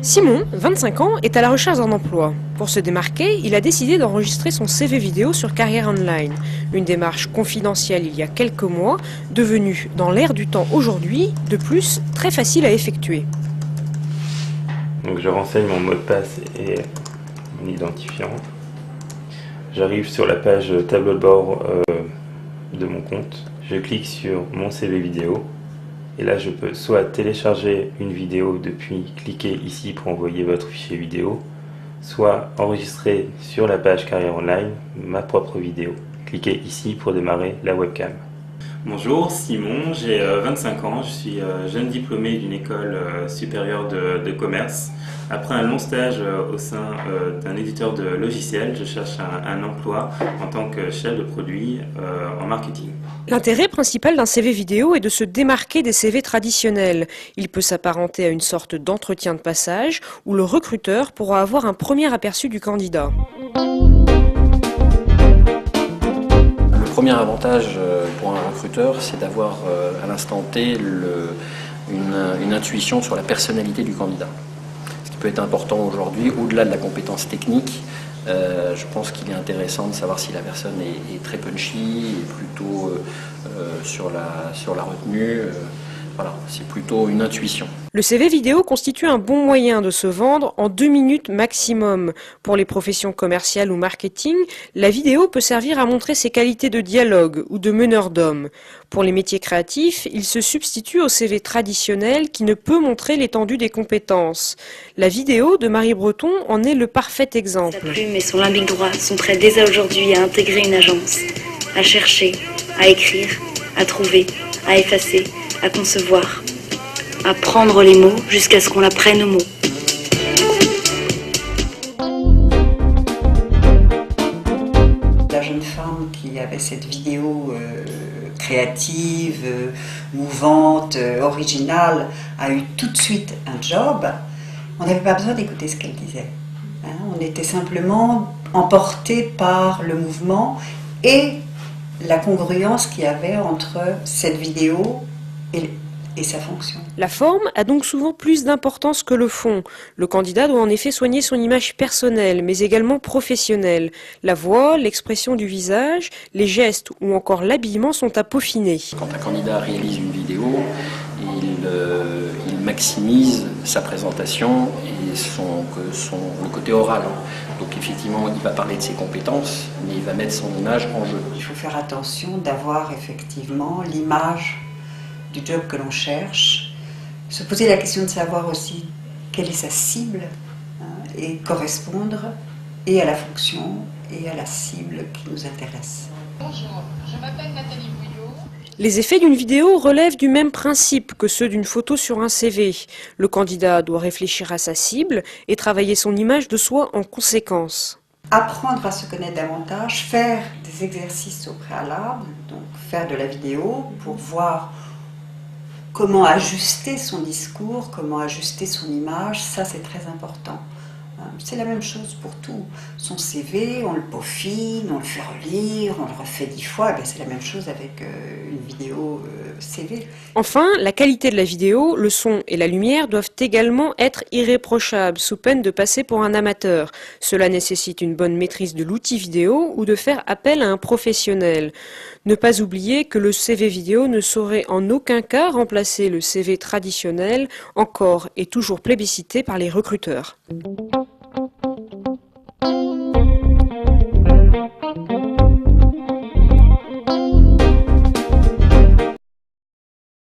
Simon, 25 ans, est à la recherche d'un emploi. Pour se démarquer, il a décidé d'enregistrer son CV vidéo sur Carrière Online. Une démarche confidentielle il y a quelques mois, devenue, dans l'air du temps aujourd'hui, de plus, très facile à effectuer. Donc je renseigne mon mot de passe et mon identifiant. J'arrive sur la page tableau de bord de mon compte. Je clique sur mon CV vidéo. Et là, je peux soit télécharger une vidéo depuis cliquer ici pour envoyer votre fichier vidéo, soit enregistrer sur la page Carrière Online ma propre vidéo. Cliquez ici pour démarrer la webcam. Bonjour, Simon, j'ai 25 ans, je suis jeune diplômé d'une école supérieure de commerce. Après un long stage au sein d'un éditeur de logiciels, je cherche un emploi en tant que chef de produit en marketing. L'intérêt principal d'un CV vidéo est de se démarquer des CV traditionnels. Il peut s'apparenter à une sorte d'entretien de passage où le recruteur pourra avoir un premier aperçu du candidat. Le premier avantage pour un recruteur, c'est d'avoir à l'instant T une intuition sur la personnalité du candidat. Ce qui peut être important aujourd'hui, au-delà de la compétence technique. Je pense qu'il est intéressant de savoir si la personne est très punchy, est plutôt sur la retenue. Voilà, c'est plutôt une intuition. Le CV vidéo constitue un bon moyen de se vendre en 2 minutes maximum. Pour les professions commerciales ou marketing, la vidéo peut servir à montrer ses qualités de dialogue ou de meneur d'hommes. Pour les métiers créatifs, il se substitue au CV traditionnel qui ne peut montrer l'étendue des compétences. La vidéo de Marie Breton en est le parfait exemple. Sa plume et son limbique droit sont prêts dès aujourd'hui à intégrer une agence, à chercher, à écrire, à trouver, à effacer, à concevoir, à prendre les mots jusqu'à ce qu'on la prenne au mot. La jeune femme qui avait cette vidéo créative, mouvante, originale, a eu tout de suite un job. On n'avait pas besoin d'écouter ce qu'elle disait. On était simplement emporté par le mouvement et la congruence qu'il y avait entre cette vidéo et sa fonction. La forme a donc souvent plus d'importance que le fond. Le candidat doit en effet soigner son image personnelle, mais également professionnelle. La voix, l'expression du visage, les gestes ou encore l'habillement sont à peaufiner. Quand un candidat réalise une vidéo, il maximise sa présentation et le côté oral. Donc effectivement, il va parler de ses compétences, mais il va mettre son image en jeu. Il faut faire attention d'avoir effectivement l'image du job que l'on cherche, se poser la question de savoir aussi quelle est sa cible et correspondre et à la fonction et à la cible qui nous intéresse. Bonjour, je m'appelle Nathalie Bouillot. Les effets d'une vidéo relèvent du même principe que ceux d'une photo sur un CV. Le candidat doit réfléchir à sa cible et travailler son image de soi en conséquence. Apprendre à se connaître davantage, faire des exercices au préalable, donc faire de la vidéo pour voir comment ajuster son discours, comment ajuster son image, ça c'est très important. C'est la même chose pour tout. Son CV, on le peaufine, on le fait relire, on le refait 10 fois, c'est la même chose avec une vidéo CV. Enfin, la qualité de la vidéo, le son et la lumière doivent également être irréprochables, sous peine de passer pour un amateur. Cela nécessite une bonne maîtrise de l'outil vidéo ou de faire appel à un professionnel. Ne pas oublier que le CV vidéo ne saurait en aucun cas remplacer le CV traditionnel, encore et toujours plébiscité par les recruteurs.